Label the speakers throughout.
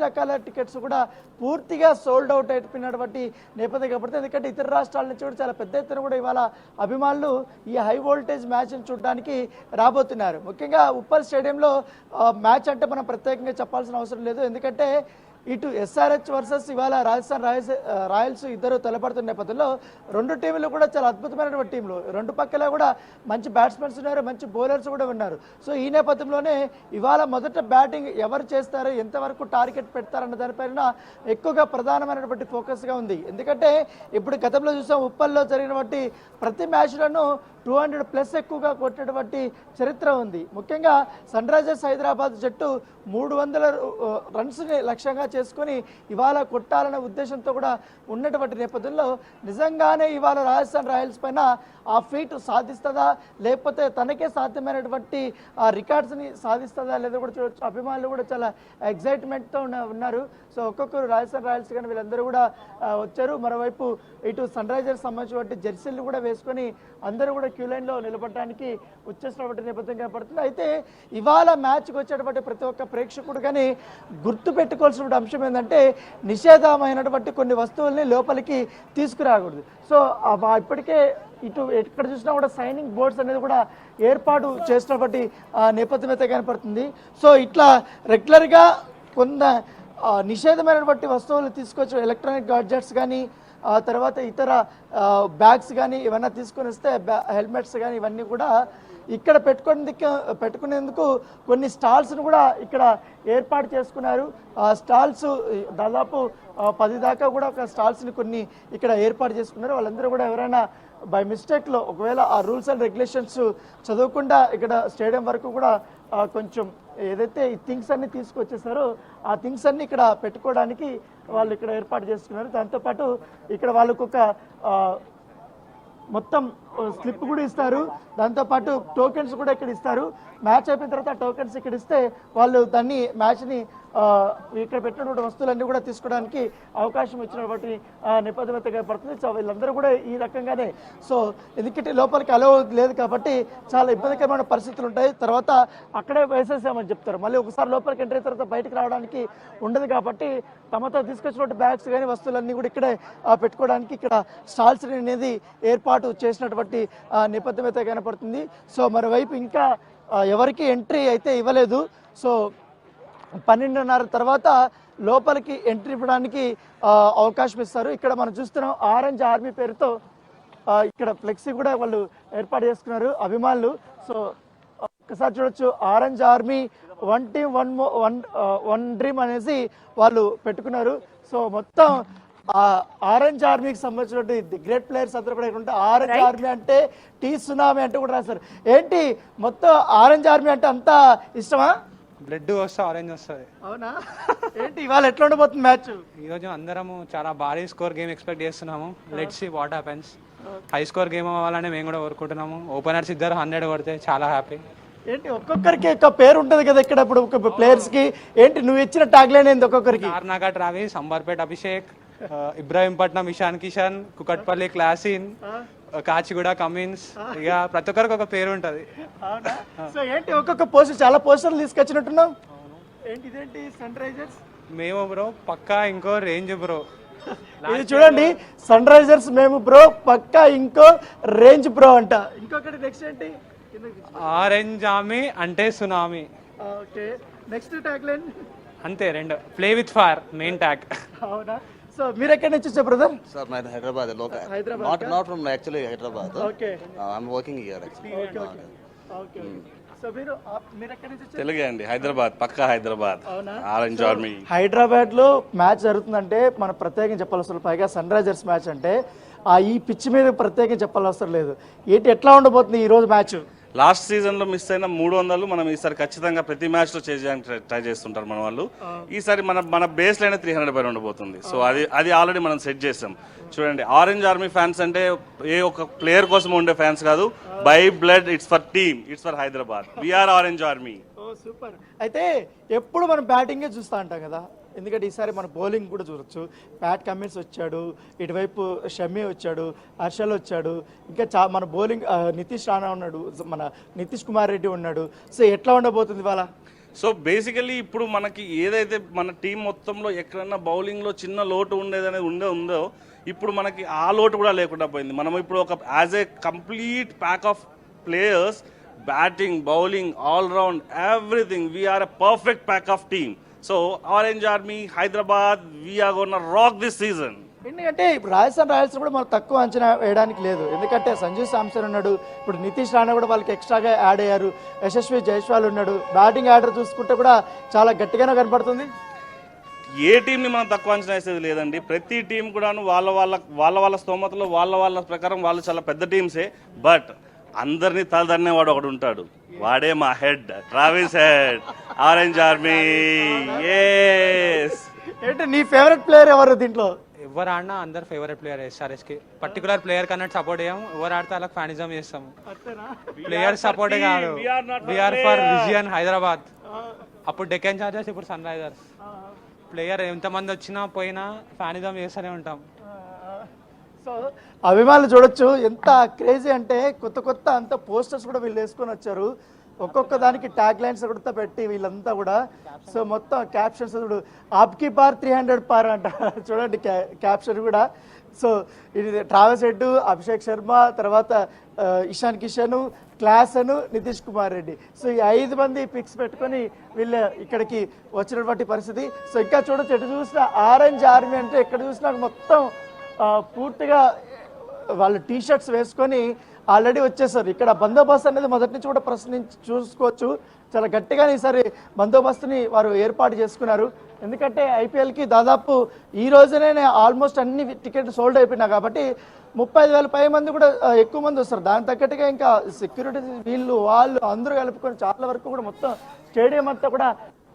Speaker 1: రకాల టికెట్స్ కూడా పూర్తిగా సోల్డ్ అవుట్ అయిపోయినటువంటి నేపథ్యం కాబట్టి, ఎందుకంటే ఇతర రాష్ట్రాల నుంచి కూడా చాలా పెద్ద ఎత్తున కూడా ఇవాళ అభిమానులు ఈ హై వోల్టేజ్ మ్యాచ్ని చూడడానికి రాబోతున్నారు. ముఖ్యంగా ఉప్పల్ స్టేడియంలో మ్యాచ్ అంటే మనం ప్రత్యేకంగా చెప్పాల్సిన అవసరం లేదు, ఎందుకంటే ఇటు ఎస్ఆర్హెచ్ వర్సెస్ ఇవాళ రాజస్థాన్ రాయల్స్ ఇద్దరు తలపడుతున్న నేపథ్యంలో రెండు టీంలు కూడా చాలా అద్భుతమైనటువంటి టీంలు, రెండు పక్కల కూడా మంచి బ్యాట్స్మెన్స్ ఉన్నారు, మంచి బౌలర్స్ కూడా ఉన్నారు. సో ఈ నేపథ్యంలోనే ఇవాళ మొదట బ్యాటింగ్ ఎవరు చేస్తారు, ఎంతవరకు టార్గెట్ పెడతారన్న దానిపైన ఎక్కువగా ప్రధానమైనటువంటి ఫోకస్గా ఉంది. ఎందుకంటే ఇప్పుడు గతంలో చూసాం ఉప్పల్లో జరిగినటువంటి ప్రతి మ్యాచ్లను 200+ ఎక్కువగా కొట్టినటువంటి చరిత్ర ఉంది. ముఖ్యంగా సన్ రైజర్స్ హైదరాబాద్ జట్టు 300 రన్స్ని లక్ష్యంగా చేసుకొని ఇవాళ కొట్టాలనే ఉద్దేశంతో కూడా ఉన్నటువంటి నేపథ్యంలో నిజంగానే ఇవాళ రాజస్థాన్ రాయల్స్ పైన ఆ ఫీట్ సాధిస్తుందా, లేకపోతే తనకే సాధ్యమైనటువంటి ఆ రికార్డ్స్ని సాధిస్తుందా లేదా కూడా చూడొచ్చు. అభిమానులు కూడా చాలా ఎగ్జైట్మెంట్తో ఉన్నారు. సో ఒక్కొక్కరు రాజస్థాన్ రాయల్స్ కానీ వీళ్ళందరూ కూడా వచ్చారు. మరోవైపు ఇటు సన్ రైజర్స్ సంబంధించినటువంటి జెర్సీలు కూడా వేసుకొని అందరూ కూడా క్యూ లైన్లో నిలబడడానికి వచ్చేసినటువంటి నేపథ్యం కనపడుతుంది. అయితే ఇవాళ మ్యాచ్కి వచ్చేటువంటి ప్రతి ఒక్క ప్రేక్షకుడు కానీ గుర్తు పెట్టుకోవాల్సిన అంశం ఏంటంటే నిషేధమైనటువంటి కొన్ని వస్తువుల్ని లోపలికి తీసుకురాకూడదు. సో ఇప్పటికే ఇటు ఎక్కడ చూసినా కూడా సైనింగ్ బోర్డ్స్ అనేది కూడా ఏర్పాటు చేసినటువంటి నేపథ్యం అయితే కనపడుతుంది. సో ఇట్లా రెగ్యులర్గా కొంత నిషేధమైనటువంటి వస్తువులు తీసుకొచ్చి ఎలక్ట్రానిక్ గాడ్జెట్స్ కానీ తర్వాత ఇతర బ్యాగ్స్ కానీ ఇవన్నీ తీసుకొని వస్తే హెల్మెట్స్ కానీ ఇవన్నీ కూడా ఇక్కడ పెట్టుకునేందుకు కొన్ని స్టాల్స్ను కూడా ఇక్కడ ఏర్పాటు చేసుకున్నారు. స్టాల్స్ దాదాపు 10 దాకా కూడా ఒక స్టాల్స్ని కొన్ని ఇక్కడ ఏర్పాటు చేసుకున్నారు. వాళ్ళందరూ కూడా ఎవరైనా బై మిస్టేక్లో ఒకవేళ ఆ రూల్స్ అండ్ రెగ్యులేషన్స్ చదవకుండా ఇక్కడ స్టేడియం వరకు కూడా కొంచెం ఏదైతే ఈ థింగ్స్ అన్ని తీసుకొచ్చేసారో ఆ థింగ్స్ అన్ని ఇక్కడ పెట్టుకోవడానికి వాళ్ళు ఇక్కడ ఏర్పాటు చేసుకున్నారు. దాంతోపాటు ఇక్కడ వాళ్ళకు ఒక మొత్తం స్లిప్ కూడా ఇస్తారు, దాంతోపాటు టోకెన్స్ కూడా ఇక్కడ ఇస్తారు. మ్యాచ్ అయిపోయిన తర్వాత టోకెన్స్ ఇక్కడ ఇస్తే వాళ్ళు దాన్ని మ్యాచ్ని ఇక్కడ పెట్టినటువంటి వస్తువులన్నీ కూడా తీసుకోవడానికి అవకాశం ఇచ్చినటువంటి నేపథ్యం పడుతుంది. సో వీళ్ళందరూ కూడా ఈ రకంగానే సో ఎందుకంటే లోపలికి అలో లేదు కాబట్టి చాలా ఇబ్బందికరమైన పరిస్థితులు ఉంటాయి. తర్వాత అక్కడే వేసేసామని చెప్తారు, మళ్ళీ ఒకసారి లోపలికి ఎంటర్ అయిన తర్వాత బయటకు రావడానికి ఉండదు కాబట్టి తమతో తీసుకొచ్చినటువంటి బ్యాగ్స్ కానీ వస్తువులన్నీ కూడా ఇక్కడే పెట్టుకోవడానికి ఇక్కడ స్టాల్స్ అనేది ఏర్పాటు చేసినటువంటి నేపథ్యం అయితే కనపడుతుంది. సో మరోవైపు ఇంకా ఎవరికి ఎంట్రీ అయితే ఇవ్వలేదు. సో 12:30 తర్వాత లోపలికి ఎంట్రీ ఇవ్వడానికి అవకాశం ఇస్తారు. ఇక్కడ మనం చూస్తున్నాం ఆరెంజ్ ఆర్మీ పేరుతో ఇక్కడ ఫ్లెక్సీ కూడా వాళ్ళు ఏర్పాటు చేసుకున్నారు అభిమానులు. సో ఒక్కసారి చూడొచ్చు, ఆరెంజ్ ఆర్మీ 1 team 1 dream అనేసి వాళ్ళు పెట్టుకున్నారు. సో మొత్తం ఆరెంజ్ ఆర్మీకి సంబంధించినటువంటి గ్రేట్ ప్లేయర్స్ అందరూ కూడా ఇక్కడ ఉంటారు. ఆరెంజ్ ఆర్మీ అంటే టీ సునామీ అంటే కూడా రాస్తారు. ఏంటి మొత్తం ఆరెంజ్ ఆర్మీ అంటే అంత ఇష్టమా?
Speaker 2: బ్లడ్ వస్తే ఆరెంజ్ వస్తుంది.
Speaker 1: అవునా? ఏంటి ఇవాళ ఎట్లా ఉండబోతుంది మ్యాచ్?
Speaker 2: ఈరోజు అందరము చాలా భారీ స్కోర్ గేమ్ ఎక్స్పెక్ట్ చేస్తున్నాము. Let's see what happens. High score game అవ్వాలని మేము కూడా కోరుకుంటున్నాము. ఓపెనర్స్ ఇద్దరు 100 కొడితే చాలా హ్యాపీ.
Speaker 1: ఏంటి ఒక్కొక్కరికి ఒక పేరు ఉంటుంది కదా ఇక్కడ, ఇప్పుడు ఒక ప్లేయర్స్ కి ఏంటి నువ్వు ఇచ్చిన ట్యాగ్ లైన్ ఏంది ఒక్కొక్కరికి?
Speaker 2: నార్నాఘట్ రావి, సంబర్పేట్ అభిషేక్, ఇబ్రాహీంపట్నం ఇషాన్ కిషన్, కుకట్పల్లి క్లాసిన్, కాచిగూడ కమిన్స్, ఇక ప్రతి ఒక్కరికి ఒక పేరు ఉంటది.
Speaker 1: సో ఏంటి ఒక్కొక్క పోస్టర్ చాలా పోస్టర్లు తీసుకొచ్చినట్టున్నావు, ఏంటి ఇదేంటి? సన్ రైజర్స్
Speaker 2: మేము బ్రో పక్కా ఇంకో రేంజ్ బ్రో.
Speaker 1: ఇది చూడండి, సన్ రైజర్స్ మేము బ్రో పక్కా ఇంకో రేంజ్ బ్రో అంట. ఇంకొకటి నెక్స్ట్ ఏంటి?
Speaker 2: ఆరెంజ్ ఆర్మీ అంటే tsunami.
Speaker 1: Okay, next tag line
Speaker 2: అంతే, రెండు play with fire main tag.
Speaker 1: అవునా? సో మీరు ఎక్కడి నుంచి వచ్చారు brother?
Speaker 3: Sir, my Hyderabad, local.
Speaker 1: Hyderabad.
Speaker 3: Not from actually Hyderabad.
Speaker 1: Okay.
Speaker 3: I'm working here actually.
Speaker 1: Okay. So మీరు ఎక్కడి నుంచి వచ్చారు?
Speaker 3: తెలుగే అండి, హైదరాబాద్, పక్కా హైదరాబాద్. Orange army.
Speaker 1: హైదరాబాద్ లో మ్యాచ్ జరుగుతుందంటే మనం ప్రత్యేకంగా చెప్పాల్సిన, పైగా సన్ రైజర్స్ మ్యాచ్ అంటే ఈ పిచ్ మీద ప్రత్యేకంగా చెప్పాల్సిన లేదు. ఏంటి ఎట్లా ఉండబోతుంది ఈ రోజు మ్యాచ్?
Speaker 3: లాస్ట్ సీజన్ లో మిస్ అయిన 300 మనం ఈసారి ఖచ్చితంగా ప్రతి మ్యాచ్ లో చేయడానికి ట్రై చేస్తుంటారు మన వాళ్ళు. ఈసారి మన బేస్ లైన్ 300 పైన ఉండబోతుంది. సో అది ఆల్రెడీ మనం సెట్ చేసాం. చూడండి, ఆరెంజ్ ఆర్మీ ఫ్యాన్స్ అంటే ఏ ఒక ప్లేయర్ కోసం ఉండే ఫ్యాన్స్ కాదు, by blood, it's for team, it's for Hyderabad. We are orange army.
Speaker 1: Super. అయితే ఎప్పుడు మనం బ్యాటింగే చూస్తూ ఉంటాం కదా, ఎందుకంటే ఈసారి మన బౌలింగ్ కూడా చూడొచ్చు. ప్యాట్ కమిన్స్ వచ్చాడు, ఇటువైపు షమీ వచ్చాడు, హర్షల్ వచ్చాడు, ఇంకా మన బౌలింగ్ నితీష్ రాణా ఉన్నాడు, మన నితీష్ కుమార్ రెడ్డి ఉన్నాడు. సో ఎట్లా ఉండబోతుంది ఇవాళ?
Speaker 3: సో బేసికలీ ఇప్పుడు మనకి ఏదైతే మన టీం మొత్తంలో ఎక్కడన్నా బౌలింగ్లో చిన్న లోటు ఉండేదనేది ఉందో ఇప్పుడు మనకి ఆ లోటు కూడా లేకుండా పోయింది. మనం ఇప్పుడు ఒక as a complete pack of players, batting, bowling, all round, everything, we are a perfect pack of team. So orange army, Hyderabad, we are gonna rock this season.
Speaker 1: ఎందుకంటే ఇప్పుడు రాజస్థాన్ రాయల్స్ కూడా మనం తక్కువ అంచనా వేయడానికి లేదు. ఎందుకంటే సంజు శాంసన్ ఉన్నాడు, ఇప్పుడు నితీష్ రాణా కూడా వాళ్ళకి ఎక్స్ట్రాగా యాడ్ అయ్యారు, యశస్వి జైస్వాల్ ఉన్నాడు, బ్యాటింగ్ ఆర్డర్ చూసుకుంటే కూడా చాలా గట్టిగానే కనపడుతుంది.
Speaker 3: ఏ టీంని మనం తక్కువ అంచనా వేసేది లేదండి. ప్రతి టీం కూడాను వాళ్ళ స్తోమతలో వాళ్ళ ప్రకారం వాళ్ళు చాలా పెద్ద టీమ్సే. బట్ అందరినీ తలదన్నే వాడు ఒకడు ఉంటాడు, వాడే మా head, Travis Head, orange army.
Speaker 1: ఏంటి నీ ఫేవరెట్ ప్లేయర్ ఎవరు దీంట్లో?
Speaker 2: ఎవరు ఆడినా అందరు ఫేవరెట్ ప్లేయర్ ఎస్ఆర్ఎస్కి. పర్టికులర్ ప్లేయర్ కన్నట్టు సపోర్ట్ చేయము, ఎవరు ఆడితే వాళ్ళకి ఫ్యానిజం చేస్తాము. ప్లేయర్ సపోర్టే కాదు, వీఆర్ ఫర్ విజయన్ హైదరాబాద్. అప్పుడు డెక్కన్ చార్జర్స్, ఇప్పుడు సన్ రైజర్స్. ప్లేయర్ ఎంతమంది వచ్చినా పోయినా ఫ్యానిజం చేస్తూనే ఉంటాం.
Speaker 1: సో అభిమానులు చూడొచ్చు ఎంత క్రేజీ అంటే కొత్త అంత పోస్టర్స్ కూడా వీళ్ళు వేసుకొని వచ్చారు. ఒక్కొక్క దానికి ట్యాగ్ లైన్స్ కూడా పెట్టి వీళ్ళంతా కూడా. సో మొత్తం క్యాప్షన్స్ చూడు, ఆప్కి పార్ 300 పార్ అంట చూడండి క్యాప్షన్ కూడా. సో ఇది ట్రావెల్స్ హెడ్, అభిషేక్ శర్మ, తర్వాత ఇషాన్ కిషన్, క్లాసన్, నితీష్ కుమార్ రెడ్డి. సో ఈ 5 మంది పిక్స్ పెట్టుకొని వీళ్ళు ఇక్కడికి వచ్చినటువంటి పరిస్థితి. సో ఇంకా చూడొచ్చు, ఎటు చూసినా ఆరెంజ్ ఆర్మీ అంటే ఎక్కడ చూసినా మొత్తం పూర్తిగా వాళ్ళు టీ షర్ట్స్ వేసుకొని ఆల్రెడీ వచ్చేసారు. ఇక్కడ బందోబస్తు అనేది మొదటి నుంచి కూడా చూసుకోవచ్చు, చాలా గట్టిగానే ఈసారి బందోబస్తుని వారు ఏర్పాటు చేసుకున్నారు. ఎందుకంటే ఐపీఎల్కి దాదాపు ఈ రోజునే ఆల్మోస్ట్ అన్ని టికెట్లు సోల్డ్ అయిపోయినా కాబట్టి 35,000 పై మంది కూడా ఎక్కువ మంది వస్తారు. దానికి తగ్గట్టుగా ఇంకా సెక్యూరిటీ వాళ్ళు అందరూ కలుపుకొని చాలా వరకు కూడా మొత్తం స్టేడియం అంతా కూడా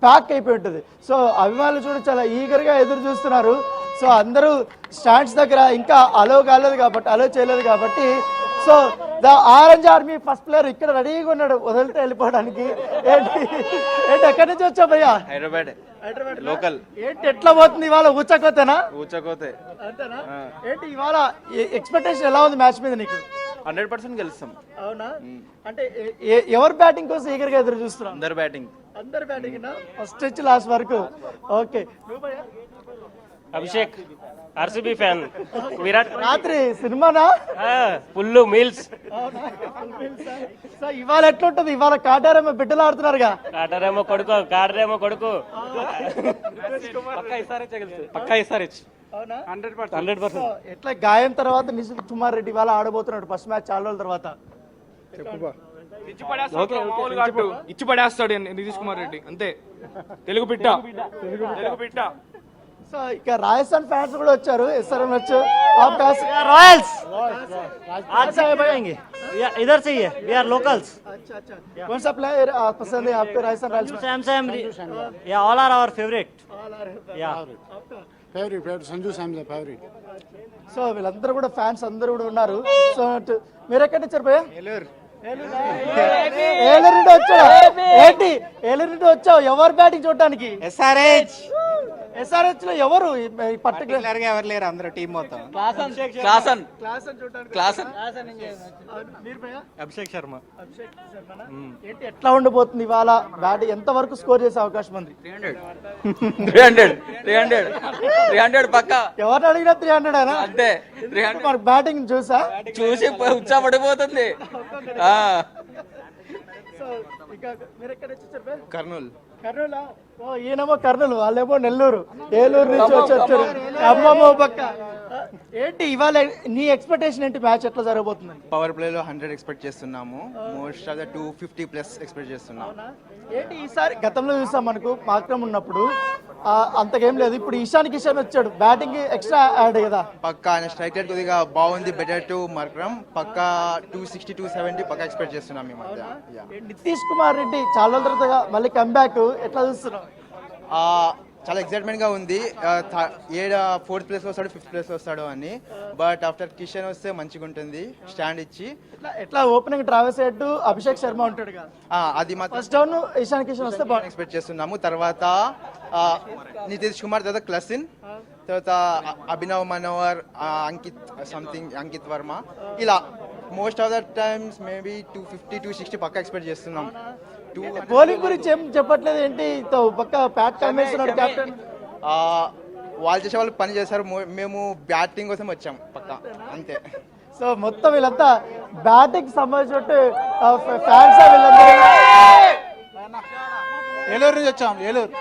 Speaker 1: ప్యాక్ అయిపోయి ఉంటుంది. సో అభిమానులు చూడ చాలా ఈగర్గా ఎదురు చూస్తున్నారు. సో అందరూ స్టాండ్స్ దగ్గర ఇంకా అలో చేయలేదు కాబట్టి so the orange army first player ఇక్కడ రెడీగా ఉన్నాడు వదిలితే వెళ్ళిపోవడానికి. ఏంటి ఎక్కడి నుంచి వచ్చావు భయ్యా?
Speaker 4: హైదరాబాద్ లోకల్.
Speaker 1: ఏంటి ఎట్లా పోతుంది ఇవాళ? ఊచకోతేనా?
Speaker 4: ఊచకోతే
Speaker 1: అంతేనా? ఏంటి ఇవాళ ఎక్స్పెక్టేషన్ ఎలా ఉంది మ్యాచ్ మీద నీకు?
Speaker 4: 100% గెలుస్తాం.
Speaker 1: అవునా? అంటే ఎవరు బ్యాటింగ్ కోసం ఈగర్గా ఎదురు చూస్తున్నాం?
Speaker 4: అందరు బ్యాటింగ్
Speaker 1: ఫస్ట్ నుంచి లాస్ట్ వరకు. Okay,
Speaker 5: Abhishek RCB fan. Virat
Speaker 1: రాత్రి సినిమానా?
Speaker 5: Full meals.
Speaker 1: సో ఇవాళ ఎట్లుంటది? ఇవాళ కాటారేమో బిడ్డలు ఆడుతున్నారుగా.
Speaker 5: కాడరేమో కొడుకు పక్కా ఇస్తారచ్చు. 100%.
Speaker 1: ఎట్లా గాయం తర్వాత నితీష్ కుమార్ రెడ్డి ఇవాళ ఆడబోతున్నాడు ఫస్ట్ మ్యాచ్ చాలా రోజుల తర్వాత.
Speaker 6: ఇచ్చి పడేస్తాడు నితీష్ కుమార్ రెడ్డి, అంతే. తెలుగు బిడ్డ.
Speaker 1: సో ఇక రాజస్థాన్ ఫ్యాన్స్ కూడా వచ్చారు. ఎస్ఆర్ఎం వచ్చి
Speaker 7: रॉयल्स आज से बढ़ेंगे, इधर से ही है, वी आर लोकल्स.
Speaker 1: कौन सा प्लेयर पसंद है आपको राजस्थान रॉयल्स में?
Speaker 7: या ऑल आर आवर फेवरेट. या
Speaker 8: favourite Sanju Samson favourite.
Speaker 1: So వీళ్ళందరూ కూడా ఫ్యాన్స్ అందరూ కూడా ఉన్నారు. సో మీరు ఎక్కడి నుంచి వచ్చారు భయ్యా? ఏలూరు నుండి వచ్చావు. ఏంటి ఏలూరు నుండి వచ్చావు? ఎవరు బ్యాటింగ్ చూడటానికి? ఎస్ఆర్హెచ్ లో ఎవరు పర్టికులర్ గా ఎవరు లేరు, అందరూ టీం మొత్తం.
Speaker 5: అభిషేక్ శర్మ.
Speaker 1: ఏంటి ఎట్లా ఉండబోతుంది ఇవాళ? బ్యాటింగ్ ఎంత వరకు స్కోర్ చేసే అవకాశం ఉంది?
Speaker 4: 300 పక్కా.
Speaker 1: ఎవరిని అడిగినా 300 అయినా
Speaker 4: అంతే.
Speaker 1: మరి బ్యాటింగ్ చూసి
Speaker 4: ఉత్సాహపడిపోతుంది.
Speaker 1: సో ఇక మీరు ఎక్కడ వచ్చారు?
Speaker 4: కర్నూలు.
Speaker 1: కర్నూలా? ఓ ఈయనేమో కర్నూలు, వాళ్ళేమో నెల్లూరు, ఏలూరు నుంచి వచ్చారు. అమ్మమ్మ పక్క. ఏంటి ఇవాళ నీ ఎక్స్పెక్టేషన్ ఏంటి? మ్యాచ్ ఎట్లా జరగబోతుంది?
Speaker 9: పవర్ ప్లేలో 100 ఎక్స్పెక్ట్ చేస్తున్నాము. మోస్ట్ ఆఫ్ ద 250+ ఎక్స్పెక్ట్ చేస్తున్నాము.
Speaker 1: ఏంటి ఈసారి గతంలో చూసాం మనకు మాక్రమ్ ఉన్నప్పుడు అంతకేం లేదు. ఇప్పుడు ఇషాన్ కిషన్ వచ్చాడు, బ్యాటింగ్ ఎక్స్ట్రా యాడ్ కదా.
Speaker 9: పక్కా ఆయన స్ట్రైక్ రేట్ కొద్దిగా బాగుంది, బెటర్ టు మార్క్రమ్. పక్కా 260 270 పక్కా ఎక్స్పెక్ట్ చేస్తున్నాం ఈ మధ్య.
Speaker 1: నితీష్ కుమార్ రెడ్డి చాలా రోజుల తర్వాత మళ్ళీ కంబ్యాక్ ఎట్లా చూస్తున్నాం?
Speaker 9: చాలా ఎక్సైట్మెంట్ గా ఉంది. 4th ప్లేస్ లో వస్తాడు, 5th ప్లేస్ లో వస్తాడు అని. బట్ ఆఫ్టర్ కిషన్ వస్తే మంచిగా ఉంటుంది స్టాండ్ ఇచ్చి.
Speaker 1: ఎట్లా opening travels head, Abhishek Sharma ఉంటాడు కదా,
Speaker 9: అది మాత్రం
Speaker 1: ఫస్ట్ డౌన్ ఇషాన్ కిషన్ వస్తే బాగా
Speaker 9: ఎక్స్పెక్ట్ చేస్తున్నాము. తర్వాత నితీష్ కుమార్, తర్వాత క్లసిన్, తర్వాత అభినవ్ మనోహర్, అంకిత్ వర్మ, ఇలా most of the times maybe 250 260 పక్కా ఎక్స్పెక్ట్ చేస్తున్నాం.
Speaker 1: బౌలింగ్ గురించి ఏం చెప్పట్లేదు ఏంటి? పక్క ప్యాట్ కమిన్స్ ఉన్నాడు కెప్టెన్.
Speaker 9: వాళ్ళు చేసే వాళ్ళు పని చేశారు, మేము బ్యాటింగ్ కోసం వచ్చాం పక్క అంతే.
Speaker 1: సో మొత్తం వీళ్ళంతా బ్యాటింగ్ సంబంధించినట్టు ఫ్యాన్స్ వీళ్ళందరూ.
Speaker 8: ఏలూరు నుంచి వచ్చాం, ఏలూరు.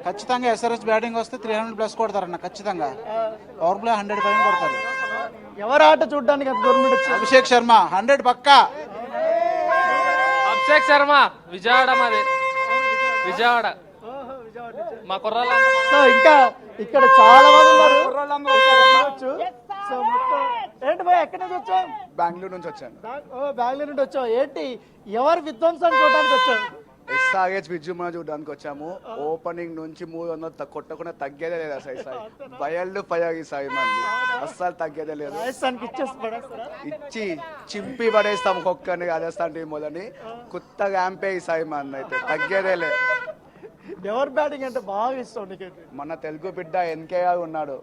Speaker 8: ఖచ్చితంగా ఎస్ఆర్ఎస్ బ్యాటింగ్ వస్తే 300+ కొడతారన్న, ఖచ్చితంగా. పవర్ ప్లే 100% కొడతారు.
Speaker 1: ఎవరు ఆట చూడడానికి అంత దూరం నుండి వచ్చారు?
Speaker 8: అభిషేక్ శర్మ 100 పక్కా.
Speaker 6: అభిషేక్ శర్మ విజయవాడ, మాది విజయవాడ, మా కుర్రాళ్ళంతా.
Speaker 1: సో ఇంకా ఇక్కడ చాలా మంది ఉన్నారు. చూడొచ్చు. సో మొత్తం ఏంటి భయ్, ఎక్కడి నుంచి వచ్చావు?
Speaker 9: బెంగళూరు నుంచి వచ్చాను.
Speaker 1: బెంగళూరు నుండి వచ్చావు. ఏంటి ఎవరు విధ్వంసాన్ని చూడడానికి వచ్చావు?
Speaker 9: ఎస్ఆర్హెచ్ విజృంభణ చూడడానికి వచ్చాము. ఓపెనింగ్ నుంచి 300 కొట్టకుండా తగ్గేదే లేదు అసలు. ఈసారి బయళ్ళు ఈసారి మంది అస్సలు తగ్గేదే లేదు.
Speaker 1: రాజస్థాన్కి ఇచ్చేసి పడేస్తారా?
Speaker 9: ఇచ్చి చింపి పడేస్తాం ఒక్కొక్కరిని రాజస్థాన్ టీం వాళ్ళని. కొత్త ర్యాంపే ఈసారి మంది అయితే తగ్గేదే లేదు.
Speaker 1: ఎవరు బ్యాటింగ్ అంటే బాగా ఇష్టం నీకైతే?
Speaker 9: మన తెలుగు బిడ్డ ఎన్కేఆర్ ఉన్నాడు,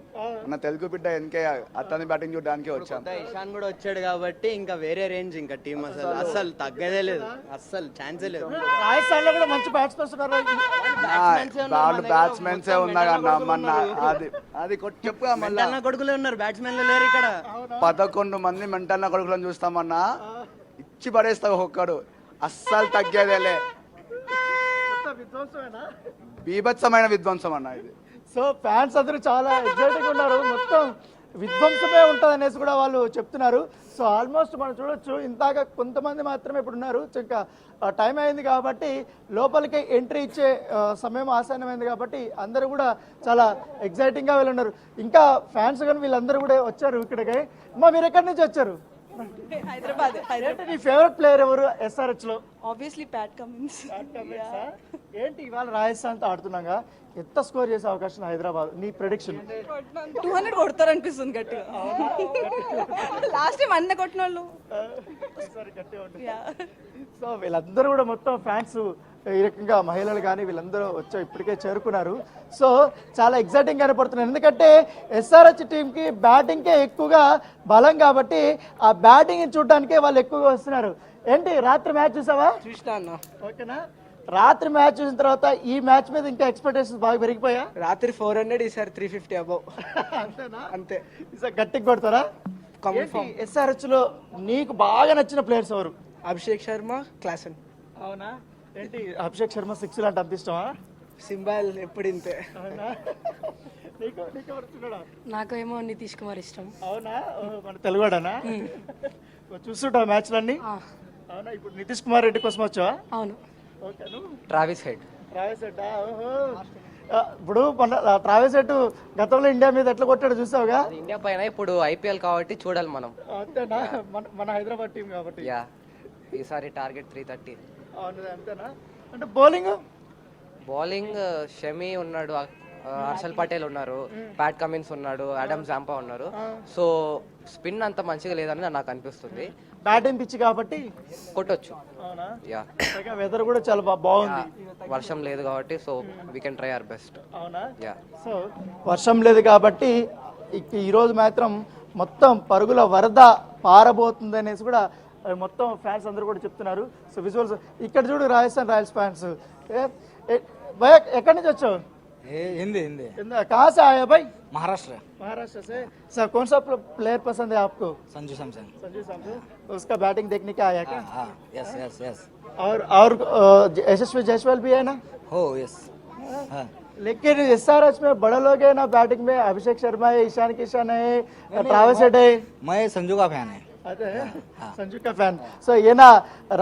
Speaker 9: మన తెలుగు బిడ్డ ఎన్కేఆర్, అతని బ్యాటింగ్ చూడడానికి వచ్చాం.
Speaker 10: ఇషాన్ కూడా వచ్చాడు కాబట్టి ఇంకా వేరే రేంజ్, ఇంకా టీం అసలు తగ్గదే లేదు, అస్సలు ఛాన్సే లేదు.
Speaker 1: రాజస్థాన్ లో కూడా మంచి బ్యాట్స్మెన్స్ ఉన్నారు.
Speaker 9: వాళ్ళు బ్యాట్స్మెన్సే ఉన్నారు అన్న. మన అది చెప్పు
Speaker 10: మెంటల్ కొడుకులే ఉన్నారు, బ్యాట్స్మెన్ లేరు ఇక్కడ.
Speaker 9: 11 మంది మెంటల్ కొడుకులను చూస్తామన్నా, ఇచ్చి పడేస్తావు ఒక్కడు, అస్సలు తగ్గేదేలే. బీభత్సమైన విధ్వంసం అన్న ఇది.
Speaker 1: సో ఫ్యాన్స్ అందరూ చాలా ఎగ్జైటింగ్ ఉన్నారు. మొత్తం విధ్వంసమే ఉంటుంది అనేసి కూడా వాళ్ళు చెప్తున్నారు. సో ఆల్మోస్ట్ మనం చూడొచ్చు, ఇంతాక కొంతమంది మాత్రమే ఇప్పుడు ఉన్నారు. ఇంకా టైం అయింది కాబట్టి లోపలికి ఎంట్రీ ఇచ్చే సమయం ఆసన్నమైంది కాబట్టి అందరూ కూడా చాలా ఎగ్జైటింగ్గా వీళ్ళు ఉన్నారు. ఇంకా ఫ్యాన్స్ కానీ వీళ్ళందరూ కూడా వచ్చారు ఇక్కడికి. అమ్మా మీరు ఎక్కడి నుంచి వచ్చారు?
Speaker 11: హైదరాబాద్.
Speaker 1: నీ ఫేవరెట్ ప్లేయర్ ఎవరు SRH లో?
Speaker 11: Obviously Pat Cummins.
Speaker 1: ఏంటి ఇవాళ రాజస్థాన్తో ఆడుతున్నాగా, ఎంత స్కోర్ చేసే అవకాశం హైదరాబాద్? నీ ప్రెడిక్షన్?
Speaker 11: 200 కొడతారు అనిపిస్తుంది గట్టిగా. లాస్ట్ టైం అన్న కొట్టిన వాళ్ళు.
Speaker 1: సో వీళ్ళందరూ కూడా మొత్తం ఫ్యాన్స్ ఈ రకంగా మహిళలు కానీ వీళ్ళందరూ వచ్చి ఇప్పటికే చేరుకున్నారు. సో చాలా ఎగ్జైటింగ్ కనపడుతున్నారు. ఎందుకంటే SRH టీంకి బ్యాటింగ్కే ఎక్కువగా బలం కాబట్టి ఆ బ్యాటింగ్ చూడడానికే వాళ్ళు ఎక్కువగా వస్తున్నారు. ఏంటి రాత్రి మ్యాచ్ చూసావా?
Speaker 10: చూసినా అన్న.
Speaker 1: ఓకేనా? రాత్రి మ్యాచ్ చూసిన తర్వాత ఈ మ్యాచ్ మీద ఇంకా ఎక్స్పెక్టేషన్స్ బాగా పెరిగిపోయా?
Speaker 10: రాత్రి 400, ఈసారి 350 అబౌవ్.
Speaker 1: అంతేనా?
Speaker 10: అంతే.
Speaker 1: ఈసారి గట్టిగా కొడతారా? SRH లో నీకు బాగా నచ్చిన ప్లేయర్స్ ఎవరు?
Speaker 10: అభిషేక్ శర్మ, క్లాసన్.
Speaker 1: అవునా? ఏంటి అభిషేక్ శర్మ 6 అంటే అంత ఇష్టమా?
Speaker 10: సింబాల్ ఎప్పుడు ఇంతే.
Speaker 1: అవునా? నీకు ఎవరు చూడడా?
Speaker 11: నాకు ఏమో నితీష్ కుమార్ ఇష్టం.
Speaker 1: అవునా? మన తెలుగువాడనా? చూస్తుంటావు మ్యాచ్లన్నీ? అవునా? ఇప్పుడు నితీష్ కుమార్ రెడ్డి కోసం వచ్చావా?
Speaker 11: అవును.
Speaker 1: Okay.
Speaker 4: Travis head.
Speaker 1: Travis head. ఓహో. ఇప్పుడు మన ట్రావిస్ హెడ్ గతంలో ఇండియా మీద ఎట్లా కొట్టాడు చూసావుగా?
Speaker 4: ఇండియా పైన ఇప్పుడు IPL కాబట్టి చూడాలి మనం.
Speaker 1: అంతేనా? మన హైదరాబాద్ టీం కాబట్టి.
Speaker 4: యా, ఈసారి టార్గెట్ 330.
Speaker 1: అవును. అంతేనా? అంటే బౌలింగ్
Speaker 4: షమి ఉన్నాడు, హర్షల్ పటేల్ ఉన్నారు, ప్యాట్ కమిన్స్ ఉన్నాడు, ఆడమ్ జాంపా ఉన్నారు. సో స్పిన్ అంత మంచిగా లేదని నాకు అనిపిస్తుంది.
Speaker 1: బ్యాటింగ్ పిచ్ కాబట్టి
Speaker 4: కొట్టొచ్చు.
Speaker 1: అవునా?
Speaker 4: యా,
Speaker 1: వెదర్ కూడా చాలా బాగుంది.
Speaker 4: వర్షం లేదు కాబట్టి so we can try our best.
Speaker 1: అవునా?
Speaker 4: యా.
Speaker 1: సో వర్షం లేదు కాబట్టి ఈరోజు మాత్రం మొత్తం పరుగుల వరద పారబోతుంది అనేసి కూడా మొత్తం ఫ్యాన్స్ అందరూ కూడా చెప్తున్నారు. సో విజువల్స్ ఇక్కడ చూడు, రాజస్థాన్ రాయల్స్ ఫ్యాన్స్. భయ ఎక్కడి నుంచి వచ్చావు?
Speaker 10: हिंदी.
Speaker 1: कहाँ से आए भाई?
Speaker 10: महाराष्ट्र
Speaker 1: से. सर कौन सा प्लेयर पसंद है आपको?
Speaker 10: संजू सैमसन.
Speaker 1: उसका बैटिंग देखने के आया क्या?
Speaker 10: हाँ, यस.
Speaker 1: और यशस्वी जायसवाल भी है ना?
Speaker 10: हो, यस. हाँ.
Speaker 1: लेकिन SRH में बड़े लोग है ना बैटिंग में. अभिषेक शर्मा है, ईशान किशन है, ट्राविस हेड है.
Speaker 10: मैं संजू का फैन है.
Speaker 1: సంజు కా ఫ్యాన్. సో ఈయన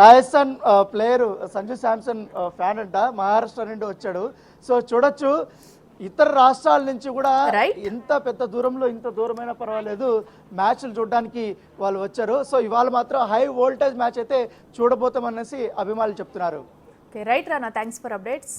Speaker 1: రాజస్థాన్ ప్లేయర్ సంజు శాంసన్ ఫ్యాన్ అంట, మహారాష్ట్ర నుండి వచ్చాడు. సో చూడొచ్చు, ఇతర రాష్ట్రాల నుంచి కూడా ఎంత పెద్ద దూరంలో, ఇంత దూరమైనా పర్వాలేదు మ్యాచ్లు చూడడానికి వాళ్ళు వచ్చారు. సో ఇవాళ మాత్రం హై వోల్టేజ్ మ్యాచ్ అయితే చూడబోతామనేసి అభిమానులు చెప్తున్నారు.
Speaker 12: Right Rana, thanks for updates.